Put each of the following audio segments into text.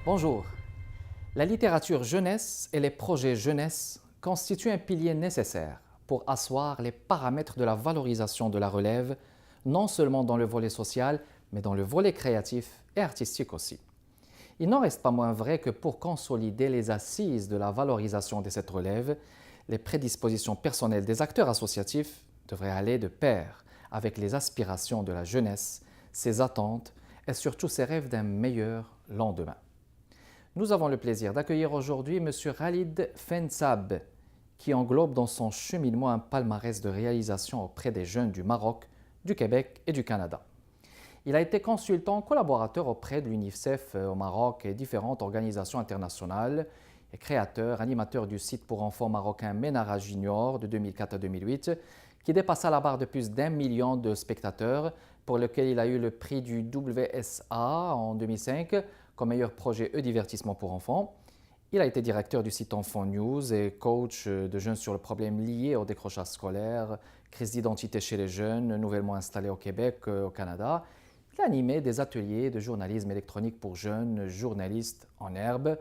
Bonjour. La littérature jeunesse et les projets jeunesse constituent un pilier nécessaire pour asseoir les paramètres de la valorisation de la relève, non seulement dans le volet social, mais dans le volet créatif et artistique aussi. Il n'en reste pas moins vrai que pour consolider les assises de la valorisation de cette relève, les prédispositions personnelles des acteurs associatifs devraient aller de pair avec les aspirations de la jeunesse, ses attentes et surtout ses rêves d'un meilleur lendemain. Nous avons le plaisir d'accueillir aujourd'hui M. Khalid Fensab, qui englobe dans son cheminement un palmarès de réalisation auprès des jeunes du Maroc, du Québec et du Canada. Il a été consultant collaborateur auprès de l'UNICEF au Maroc et différentes organisations internationales, et créateur, animateur du site pour enfants marocains Menara Junior de 2004 à 2008, qui dépassa la barre de plus d'1 million de spectateurs, pour lequel il a eu le prix du WSA en 2005 comme meilleur projet e-divertissement pour enfants. Il a été directeur du site Enfant News et coach de jeunes sur le problème lié au décrochage scolaire, crise d'identité chez les jeunes, nouvellement installés au Québec, au Canada. Il a animé des ateliers de journalisme électronique pour jeunes journalistes en herbe.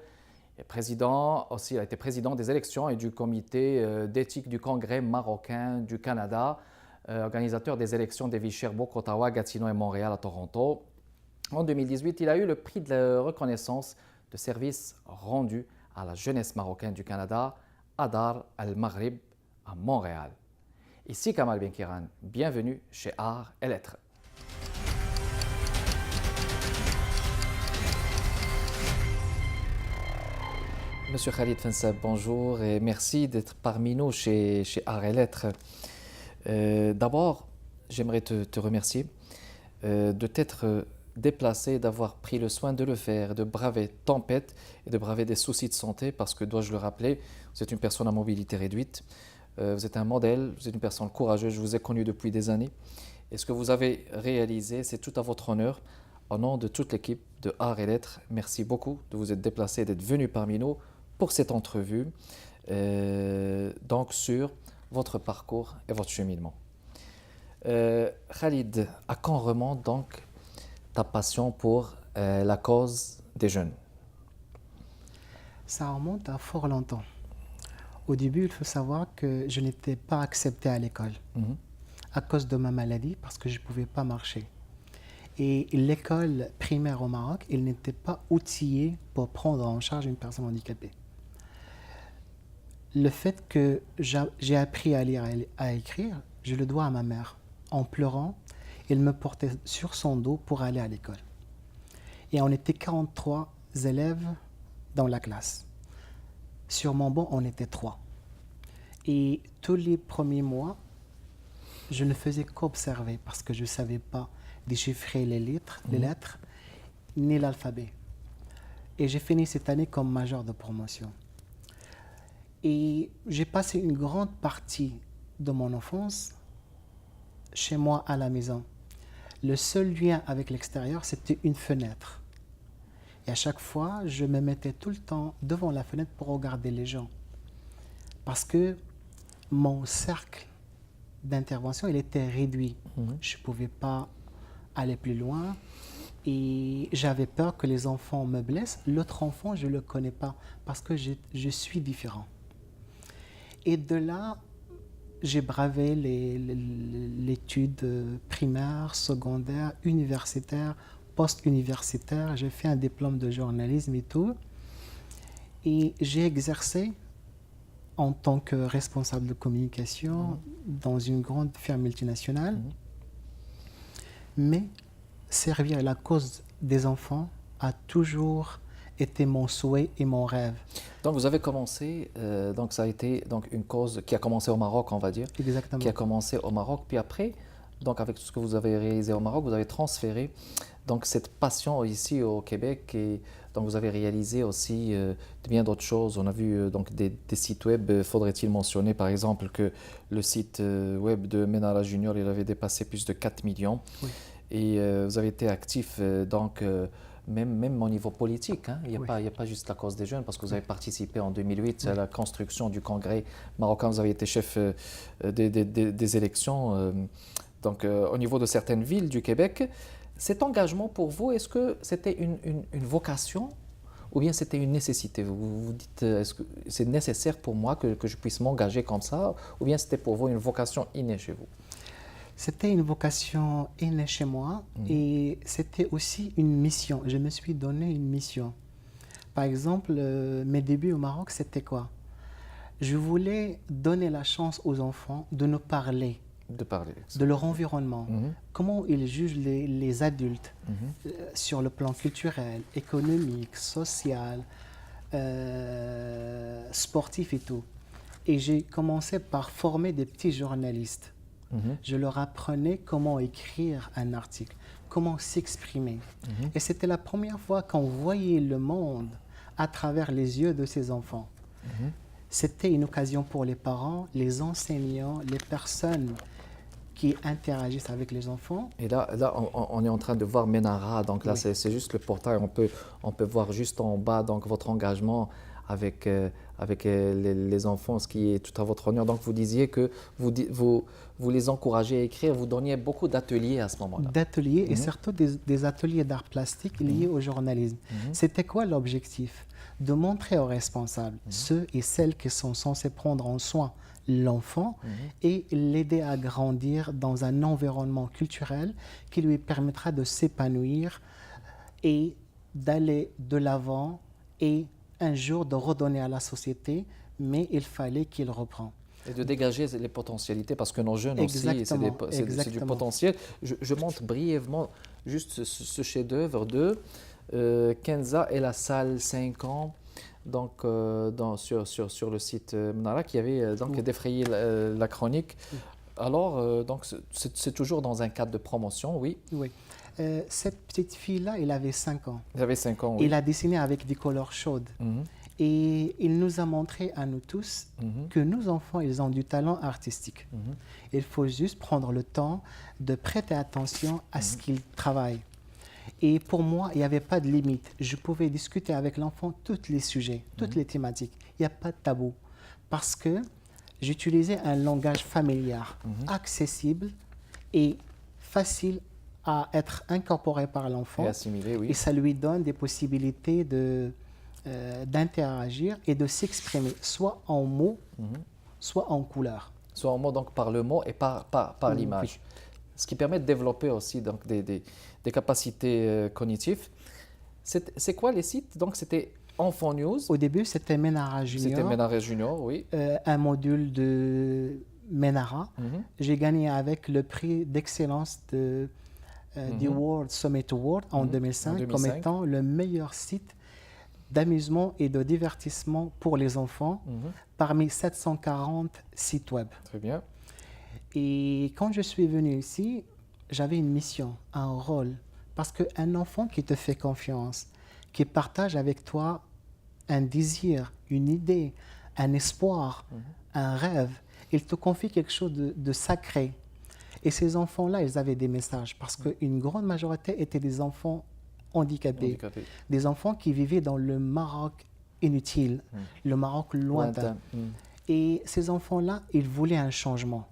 Et il a été président des élections et du comité d'éthique du Congrès marocain du Canada, organisateur des élections des villes Sherbrooke, Ottawa, Gatineau et Montréal à Toronto. En 2018, il a eu le prix de la reconnaissance de service rendu à la jeunesse marocaine du Canada, à Dar al-Maghrib, à Montréal. Ici Kamal Benkiran, bienvenue chez Art et Lettres. Monsieur Khalid Fensab, bonjour et merci d'être parmi nous chez Art et Lettres. D'abord, j'aimerais te remercier de t'être déplacé, d'avoir pris le soin de le faire, de braver tempête et de braver des soucis de santé parce que, dois-je le rappeler, vous êtes une personne à mobilité réduite, vous êtes un modèle, vous êtes une personne courageuse, je vous ai connu depuis des années et ce que vous avez réalisé, c'est tout à votre honneur. Au nom de toute l'équipe de Art et Lettres, merci beaucoup de vous être déplacé et d'être venu parmi nous pour cette entrevue, donc sur votre parcours et votre cheminement. Khalid, à quand remonte donc ta passion pour la cause des jeunes? Ça remonte à fort longtemps. Au début, il faut savoir que je n'étais pas accepté à l'école à cause de ma maladie parce que je ne pouvais pas marcher. Et l'école primaire au Maroc, il n'était pas outillé pour prendre en charge une personne handicapée. Le fait que j'ai appris à lire et à écrire, je le dois à ma mère. En pleurant, elle me portait sur son dos pour aller à l'école. Et on était 43 élèves dans la classe. Sur mon banc, on était 3. Et tous les premiers mois, je ne faisais qu'observer parce que je ne savais pas déchiffrer les lettres, ni l'alphabet. Et j'ai fini cette année comme major de promotion. Et j'ai passé une grande partie de mon enfance chez moi à la maison. Le seul lien avec l'extérieur, c'était une fenêtre. Et à chaque fois, je me mettais tout le temps devant la fenêtre pour regarder les gens. Parce que mon cercle d'intervention, il était réduit. Je ne pouvais pas aller plus loin. Et j'avais peur que les enfants me blessent. L'autre enfant, je ne le connais pas parce que je suis différent. Et de là, j'ai bravé l'étude primaire, secondaire, universitaire, post-universitaire. J'ai fait un diplôme de journalisme et tout. Et j'ai exercé en tant que responsable de communication dans une grande firme multinationale. Mais servir la cause des enfants a toujours été mon souhait et mon rêve. Donc vous avez commencé, donc ça a été donc une cause qui a commencé au Maroc, on va dire. Exactement. Qui a commencé au Maroc, puis après, donc avec tout ce que vous avez réalisé au Maroc, vous avez transféré donc cette passion ici au Québec et donc vous avez réalisé aussi bien d'autres choses. On a vu donc des sites web. Faudrait-il mentionner par exemple que le site web de Menara Junior, il avait dépassé plus de 4 millions. Oui. Et vous avez été actif même au niveau politique, hein. Il n'y a pas juste la cause des jeunes, parce que vous avez participé en 2008 à la construction du Congrès marocain, vous avez été chef des élections au niveau de certaines villes du Québec. Cet engagement pour vous, est-ce que c'était une vocation ou bien c'était une nécessité? Vous vous dites, est-ce que c'est nécessaire pour moi que je puisse m'engager comme ça, ou bien c'était pour vous une vocation innée chez vous? C'était une vocation innée chez moi et c'était aussi une mission. Je me suis donné une mission. Par exemple, mes débuts au Maroc, c'était quoi? Je voulais donner la chance aux enfants de nous parler De parler. de leur environnement, Mhm. comment ils jugent les adultes sur le plan culturel, économique, social, sportif et tout. Et j'ai commencé par former des petits journalistes. Mhm. Je leur apprenais comment écrire un article, comment s'exprimer. Et c'était la première fois qu'on voyait le monde à travers les yeux de ces enfants. C'était une occasion pour les parents, les enseignants, les personnes qui interagissent avec les enfants. Et là on est en train de voir Menara, donc là Oui. c'est juste le portail, on peut voir juste en bas donc, votre engagement avec, les enfants, ce qui est tout à votre honneur. Donc vous disiez que vous les encouragez à écrire, vous donniez beaucoup d'ateliers à ce moment-là. D'ateliers et surtout des ateliers d'art plastique liés au journalisme. C'était quoi l'objectif? De montrer aux responsables, ceux et celles qui sont censés prendre en soin l'enfant et l'aider à grandir dans un environnement culturel qui lui permettra de s'épanouir et d'aller de l'avant et un jour de redonner à la société, mais il fallait qu'il reprenne. Et de dégager les potentialités, parce que nos jeunes Exactement, aussi, c'est du exactement. potentiel. Je montre brièvement juste ce chef-d'œuvre de Kenza et la salle 5 ans, donc, sur le site Menara, qui avait donc défrayé la chronique. Alors, donc, c'est toujours dans un cadre de promotion, oui. Oui. Cette petite fille-là, elle avait 5 ans. Vous avez 5 ans, oui. Il a dessiné avec des couleurs chaudes. Et il nous a montré à nous tous que nos enfants, ils ont du talent artistique. Il faut juste prendre le temps de prêter attention à ce qu'ils travaillent. Et pour moi, il n'y avait pas de limite. Je pouvais discuter avec l'enfant tous les sujets, toutes les thématiques. Il n'y a pas de tabou. Parce que j'utilisais un langage familier, accessible et facile à être incorporé par l'enfant. Et assimilé, oui. Et ça lui donne des possibilités d'interagir et de s'exprimer, soit en mots, soit en couleurs. Soit en mot, donc par le mot et par l'image. Ce qui permet de développer aussi donc, des capacités cognitives. C'est quoi les sites? Donc c'était Enfant News. Au début, c'était Menara Junior. C'était Menara Junior, oui. Un module de Menara. J'ai gagné avec le prix d'excellence du World Summit Award en 2005 comme étant le meilleur site d'amusement et de divertissement pour les enfants parmi 740 sites web. Très bien. Et quand je suis venu ici, j'avais une mission, un rôle. Parce qu'un enfant qui te fait confiance, qui partage avec toi un désir, une idée, un espoir, un rêve, il te confie quelque chose de sacré. Et ces enfants-là, ils avaient des messages parce qu'une grande majorité étaient des enfants handicapés. Des enfants qui vivaient dans le Maroc inutile, le Maroc lointain. Et ces enfants-là, ils voulaient un changement.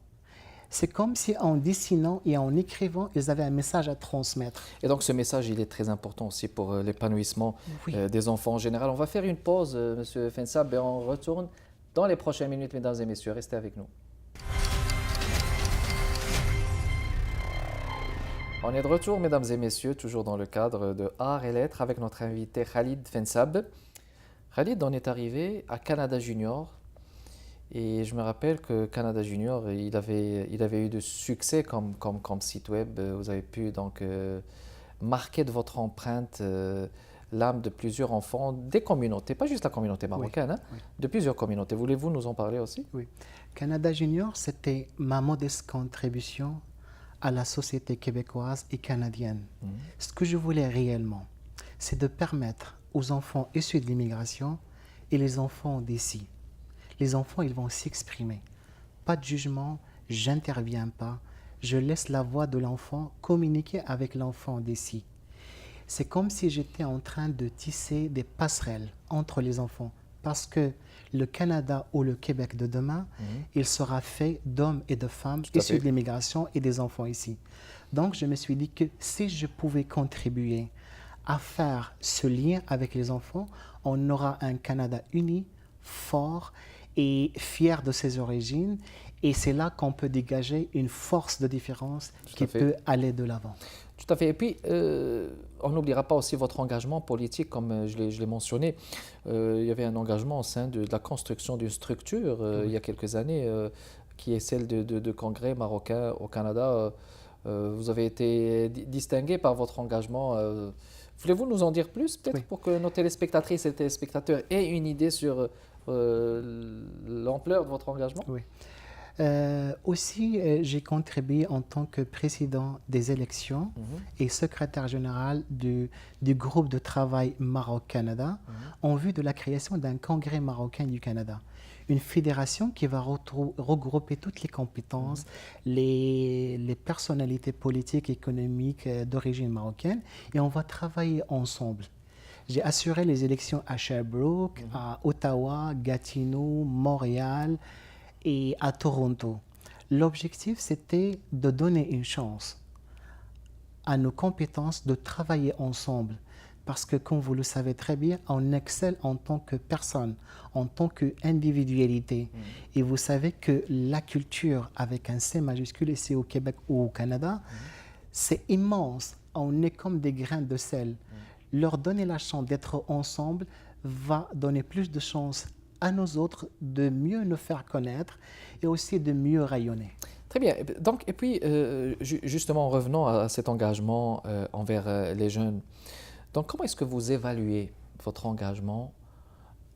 C'est comme si en dessinant et en écrivant, ils avaient un message à transmettre. Et donc ce message, il est très important aussi pour l'épanouissement des enfants en général. On va faire une pause, Monsieur Fensab, et on retourne dans les prochaines minutes, mesdames et messieurs. Restez avec nous. On est de retour, mesdames et messieurs, toujours dans le cadre de Arts et Lettres avec notre invité Khalid Fensab. Khalid, on est arrivé à Canada Junior. Et je me rappelle que Canada Junior, il avait eu de succès comme site web. Vous avez pu donc marquer de votre empreinte l'âme de plusieurs enfants, des communautés, pas juste la communauté marocaine, de plusieurs communautés. Voulez-vous nous en parler aussi? Oui. Canada Junior, c'était ma modeste contribution à la société québécoise et canadienne. Ce que je voulais réellement, c'est de permettre aux enfants issus de l'immigration et les enfants d'ici. Les enfants, ils vont s'exprimer. Pas de jugement, j'interviens pas. Je laisse la voix de l'enfant communiquer avec l'enfant d'ici. C'est comme si j'étais en train de tisser des passerelles entre les enfants. Parce que le Canada ou le Québec de demain, il sera fait d'hommes et de femmes issus de l'immigration et des enfants ici. Donc, je me suis dit que si je pouvais contribuer à faire ce lien avec les enfants, on aura un Canada uni, fort et fier de ses origines. Et c'est là qu'on peut dégager une force de différence Tout qui à fait. peut aller de l'avant. Tout à fait. Et puis, on n'oubliera pas aussi votre engagement politique, comme je l'ai mentionné. Il y avait un engagement au sein de la construction d'une structure il y a quelques années, qui est celle de Congrès marocain au Canada. Vous avez été distingué par votre engagement. Voulez-vous nous en dire plus, peut-être, Oui. pour que nos téléspectatrices et téléspectateurs aient une idée sur l'ampleur de votre engagement? Oui. Aussi, j'ai contribué en tant que président des élections et secrétaire général du groupe de travail Maroc-Canada en vue de la création d'un congrès marocain du Canada. Une fédération qui va regrouper toutes les compétences, les personnalités politiques et économiques d'origine marocaine, et on va travailler ensemble. J'ai assuré les élections à Sherbrooke, à Ottawa, Gatineau, Montréal et à Toronto. L'objectif, c'était de donner une chance à nos compétences de travailler ensemble. Parce que, comme vous le savez très bien, on excelle en tant que personne, en tant qu'individualité. Et vous savez que la culture, avec un C majuscule, ici au Québec ou au Canada, c'est immense. On est comme des grains de sel. Leur donner la chance d'être ensemble va donner plus de chance à nous autres de mieux nous faire connaître et aussi de mieux rayonner. Très bien. Donc, et puis, justement, en revenant à cet engagement envers les jeunes, donc comment est-ce que vous évaluez votre engagement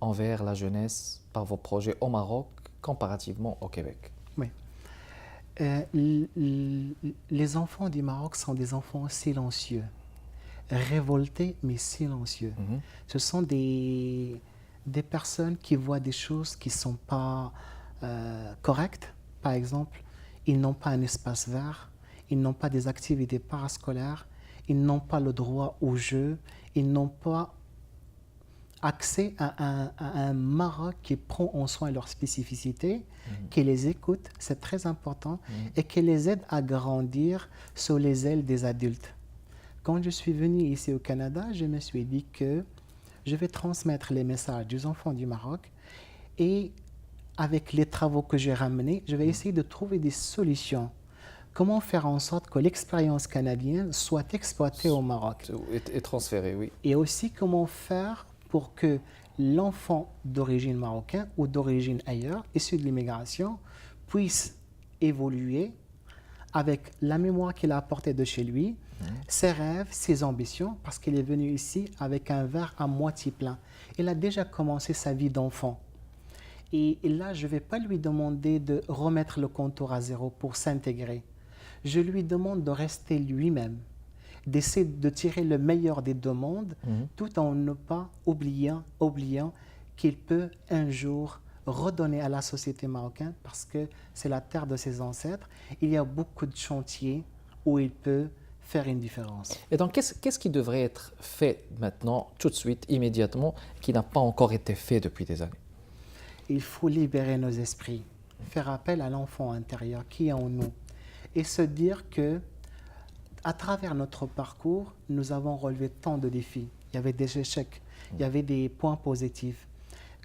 envers la jeunesse par vos projets au Maroc comparativement au Québec? Oui. Les enfants du Maroc sont des enfants silencieux, révoltés mais silencieux. Ce sont des personnes qui voient des choses qui ne sont pas correctes. Par exemple, ils n'ont pas un espace vert, ils n'ont pas des activités parascolaires, ils n'ont pas le droit au jeu, ils n'ont pas accès à un Maroc qui prend en soin leurs spécificités, qui les écoute, c'est très important, et qui les aide à grandir sous les ailes des adultes. Quand je suis venu ici au Canada, je me suis dit que je vais transmettre les messages des enfants du Maroc et avec les travaux que j'ai ramenés, je vais essayer de trouver des solutions. Comment faire en sorte que l'expérience canadienne soit exploitée au Maroc? Et transféré, oui. Et aussi comment faire pour que l'enfant d'origine marocaine ou d'origine ailleurs, issu de l'immigration, puisse évoluer avec la mémoire qu'il a apportée de chez lui, ses rêves, ses ambitions, parce qu'il est venu ici avec un verre à moitié plein. Il a déjà commencé sa vie d'enfant. Et là, je ne vais pas lui demander de remettre le compteur à zéro pour s'intégrer. Je lui demande de rester lui-même, d'essayer de tirer le meilleur des deux mondes, tout en ne pas oubliant qu'il peut un jour redonner à la société marocaine, parce que c'est la terre de ses ancêtres. Il y a beaucoup de chantiers où il peut faire une différence. Et donc, qu'est-ce qui devrait être fait maintenant, tout de suite, immédiatement, qui n'a pas encore été fait depuis des années? Il faut libérer nos esprits, faire appel à l'enfant intérieur qui est en nous et se dire que à travers notre parcours, nous avons relevé tant de défis. Il y avait des échecs, il y avait des points positifs.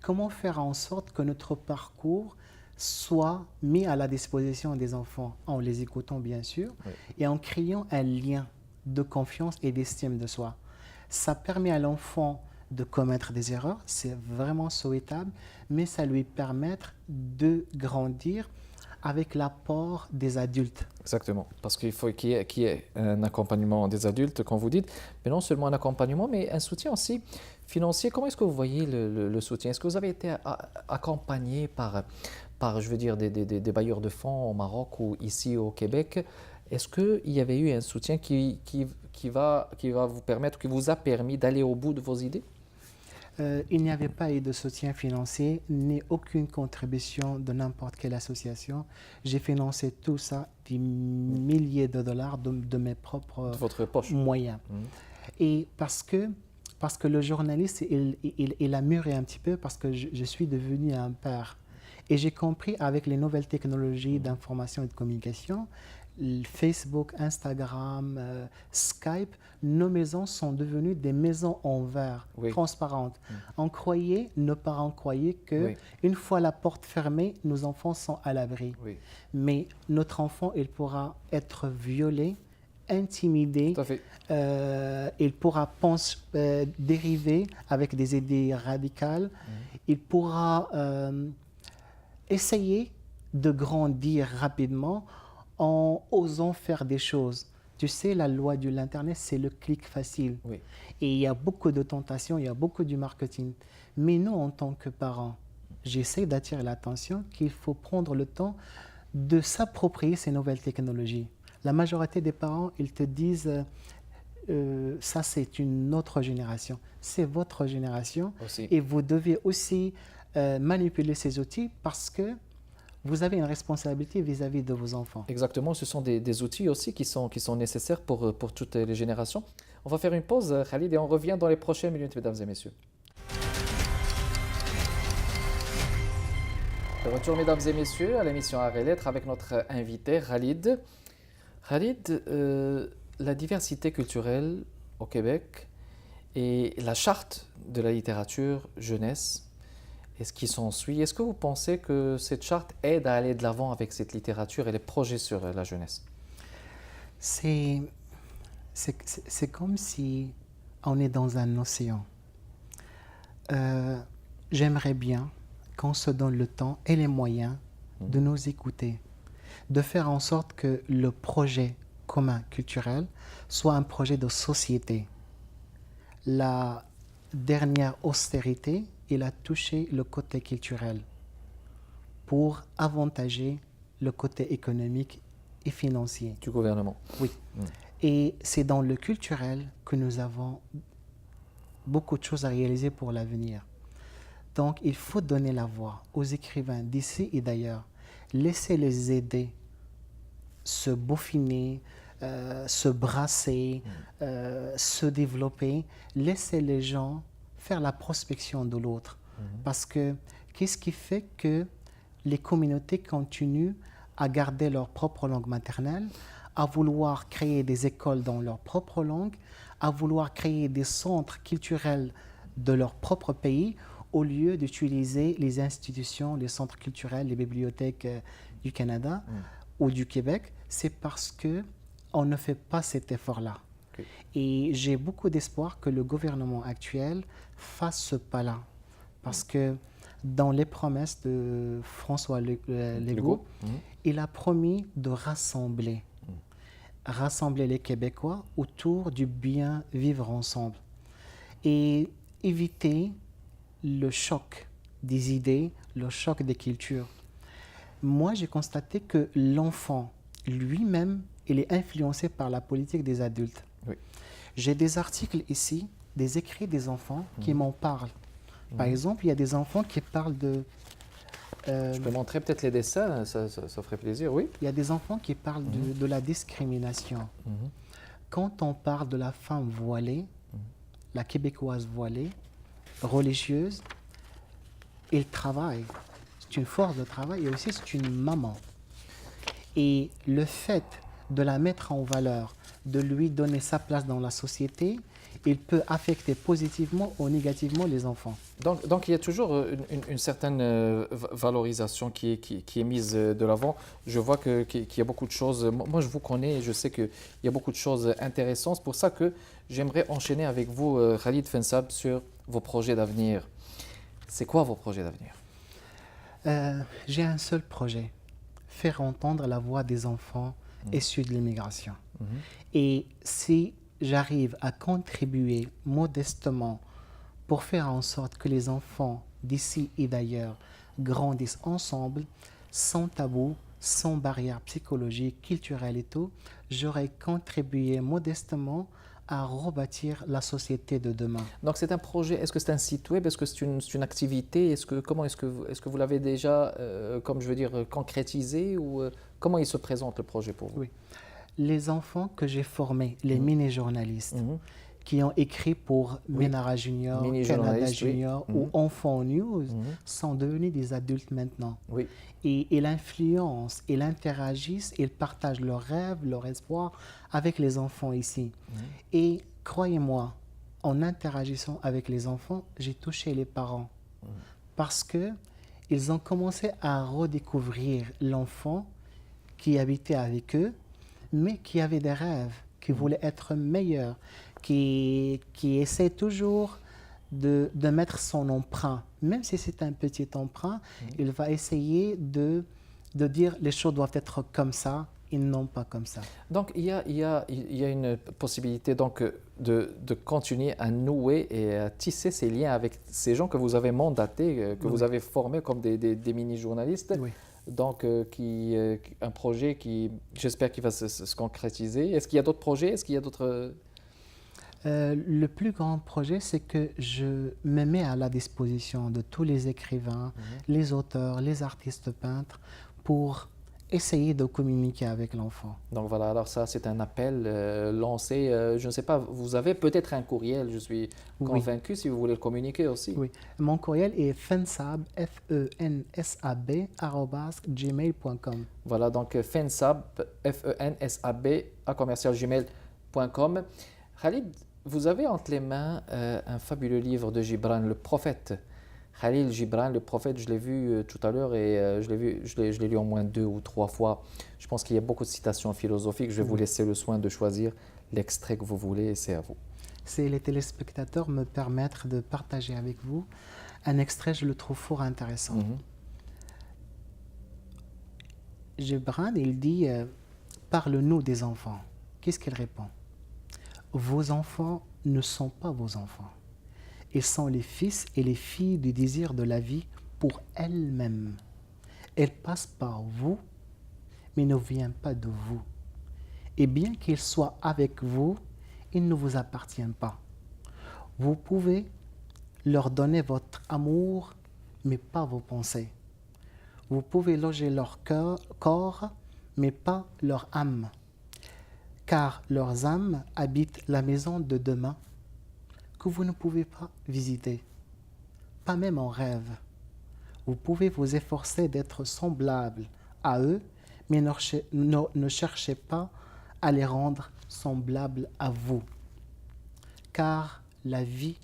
Comment faire en sorte que notre parcours soit mis à la disposition des enfants, en les écoutant bien sûr, et en créant un lien de confiance et d'estime de soi. Ça permet à l'enfant de commettre des erreurs, c'est vraiment souhaitable, mais ça lui permet de grandir avec l'apport des adultes. Exactement, parce qu'il faut qu'il y ait un accompagnement des adultes, comme vous dites, mais non seulement un accompagnement, mais un soutien aussi financier. Comment est-ce que vous voyez le soutien? Est-ce que vous avez été accompagné par je veux dire, des bailleurs de fonds au Maroc ou ici au Québec? Est-ce qu'il y avait eu un soutien qui va vous permettre, qui vous a permis d'aller au bout de vos idées? Il n'y avait pas eu de soutien financier ni aucune contribution de n'importe quelle association. J'ai financé tout ça, des milliers de dollars de mes propres De votre poche. moyens. Et parce que le journaliste, il a mûri un petit peu parce que je suis devenu un père. Et j'ai compris avec les nouvelles technologies d'information et de communication, Facebook, Instagram, Skype, nos maisons sont devenues des maisons en verre, Oui. transparentes. On croyait, nos parents croyaient que Oui. une fois la porte fermée, nos enfants sont à l'abri. Oui, Mais notre enfant, il pourra être violé, intimidé, tout à fait. il pourra dériver avec des idées radicales, il pourra essayer de grandir rapidement en osant faire des choses. Tu sais, la loi de l'Internet, c'est le clic facile. Oui. Et il y a beaucoup de tentations, il y a beaucoup du marketing. Mais nous, en tant que parents, j'essaie d'attirer l'attention qu'il faut prendre le temps de s'approprier ces nouvelles technologies. La majorité des parents, ils te disent ça c'est une autre génération, c'est votre génération Aussi. et vous devez aussi manipuler ces outils parce que vous avez une responsabilité vis-à-vis de vos enfants. Exactement, ce sont des outils aussi qui sont nécessaires pour toutes les générations. On va faire une pause, Khalid, et on revient dans les prochaines minutes, mesdames et messieurs. De retour, mesdames et messieurs, à l'émission Art et Lettres avec notre invité, Khalid. Khalid, la diversité culturelle au Québec et la charte de la littérature jeunesse et ce qui s'ensuit, est-ce que vous pensez que cette charte aide à aller de l'avant avec cette littérature et les projets sur la jeunesse? C'est comme si on est dans un océan. J'aimerais bien qu'on se donne le temps et les moyens de nous écouter, de faire en sorte que le projet commun culturel soit un projet de société. La dernière austérité, il a touché le côté culturel pour avantager le côté économique et financier. Du gouvernement. Oui. Et c'est dans le culturel que nous avons beaucoup de choses à réaliser pour l'avenir. Donc, il faut donner la voix aux écrivains d'ici et d'ailleurs. Laissez les aider se bauffiner, se brasser, se développer. Laissez les gens faire la prospection de l'autre. Parce que qu'est-ce qui fait que les communautés continuent à garder leur propre langue maternelle, à vouloir créer des écoles dans leur propre langue, à vouloir créer des centres culturels de leur propre pays, au lieu d'utiliser les institutions, les centres culturels, les bibliothèques du Canada ou du Québec? C'est parce qu'on ne fait pas cet effort-là. Okay. Et j'ai beaucoup d'espoir que le gouvernement actuel fasse ce pas-là. Parce que dans les promesses de François Legault, il a promis de rassembler les Québécois autour du bien vivre ensemble et éviter le choc des idées, le choc des cultures. Moi, j'ai constaté que l'enfant lui-même, il est influencé par la politique des adultes. Oui. J'ai des articles ici, des écrits des enfants qui m'en parlent. Par exemple, il y a des enfants qui parlent de... Je peux montrer peut-être les dessins, ça ferait plaisir, oui. Il y a des enfants qui parlent de la discrimination. Quand on parle de la femme voilée, la québécoise voilée, religieuse, elle travaille. C'est une force de travail et aussi c'est une maman. Et le fait de la mettre en valeur, de lui donner sa place dans la société, il peut affecter positivement ou négativement les enfants. Donc il y a toujours une certaine valorisation qui est mise de l'avant. Je vois qu'il y a beaucoup de choses. Moi, je vous connais et je sais qu'il y a beaucoup de choses intéressantes. C'est pour ça que j'aimerais enchaîner avec vous, Khalid Fensab, sur vos projets d'avenir. C'est quoi vos projets d'avenir? J'ai un seul projet, faire entendre la voix des enfants issus de l'immigration. Et si j'arrive à contribuer modestement pour faire en sorte que les enfants d'ici et d'ailleurs grandissent ensemble, sans tabou, sans barrières psychologiques, culturelles et tout, j'aurais contribué modestement à rebâtir la société de demain. Donc c'est un projet, est-ce que c'est un site web, est-ce que c'est une activité, comment est-ce que vous l'avez déjà, concrétisé ou comment il se présente le projet pour vous? Oui. Les enfants que j'ai formés, les mini-journalistes, qui ont écrit pour Oui. Ménara Junior, Mini Canada journaliste, oui. Junior ou Enfant News Mhm. sont devenus des adultes maintenant. Oui. Et ils influencent, ils interagissent, ils partagent leurs rêves, leurs espoirs avec les enfants ici. Et croyez-moi, en interagissant avec les enfants, j'ai touché les parents parce que ils ont commencé à redécouvrir l'enfant qui habitait avec eux, mais qui avait des rêves, qui voulait être meilleur, qui essaie toujours de mettre son emprunt. Même si c'est un petit emprunt, il va essayer de dire les choses doivent être comme ça et non pas comme ça. Donc, il y a une possibilité donc, de continuer à nouer et à tisser ces liens avec ces gens que vous avez mandatés, que vous avez formés comme des mini-journalistes. Oui. Donc, un projet qui, j'espère qu'il va se concrétiser. Est-ce qu'il y a d'autres projets? Est-ce qu'il y a d'autres... Le plus grand projet, c'est que je me mets à la disposition de tous les écrivains, les auteurs, les artistes peintres pour essayer de communiquer avec l'enfant. Donc voilà, alors ça c'est un appel lancé, je ne sais pas, vous avez peut-être un courriel, je suis convaincu, si vous voulez le communiquer aussi. Oui, mon courriel est fensab, F-E-N-S-A-B, @gmail.com. Voilà, donc fensab, F-E-N-S-A-B, @gmail.com. Khalid, vous avez entre les mains un fabuleux livre de Gibran, Le Prophète. Khalil Gibran, le prophète, je l'ai vu tout à l'heure et je l'ai lu au moins 2 ou 3 fois. Je pense qu'il y a beaucoup de citations philosophiques. Je vais vous laisser le soin de choisir l'extrait que vous voulez et c'est à vous. Si les téléspectateurs me permettent de partager avec vous un extrait, je le trouve fort intéressant. Gibran, il dit parle-nous des enfants. Qu'est-ce qu'il répond? Vos enfants ne sont pas vos enfants. Ils sont les fils et les filles du désir de la vie pour elles-mêmes. Elles passent par vous, mais ne viennent pas de vous. Et bien qu'ils soient avec vous, ils ne vous appartiennent pas. Vous pouvez leur donner votre amour, mais pas vos pensées. Vous pouvez loger leur corps, mais pas leur âme. Car leurs âmes habitent la maison de demain, que vous ne pouvez pas visiter, pas même en rêve. Vous pouvez vous efforcer d'être semblable à eux, mais ne cherchez pas à les rendre semblables à vous. Car la vie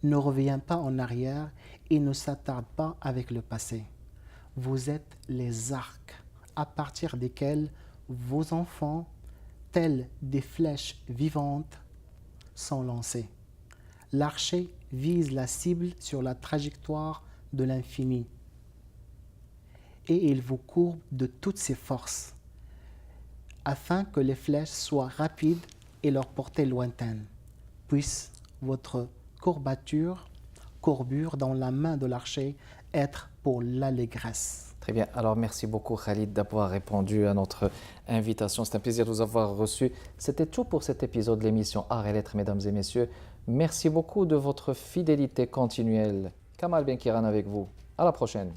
ne revient pas en arrière et ne s'attarde pas avec le passé. Vous êtes les arcs à partir desquels vos enfants, tels des flèches vivantes, sont lancés. L'archer vise la cible sur la trajectoire de l'infini et il vous courbe de toutes ses forces afin que les flèches soient rapides et leur portée lointaine. Puisse votre courbure dans la main de l'archer être pour l'allégresse. Très bien. Alors, merci beaucoup, Khalid, d'avoir répondu à notre invitation. C'est un plaisir de vous avoir reçu. C'était tout pour cet épisode de l'émission Art et Lettres, mesdames et messieurs. Merci beaucoup de votre fidélité continuelle. Kamal Benkiran avec vous. À la prochaine.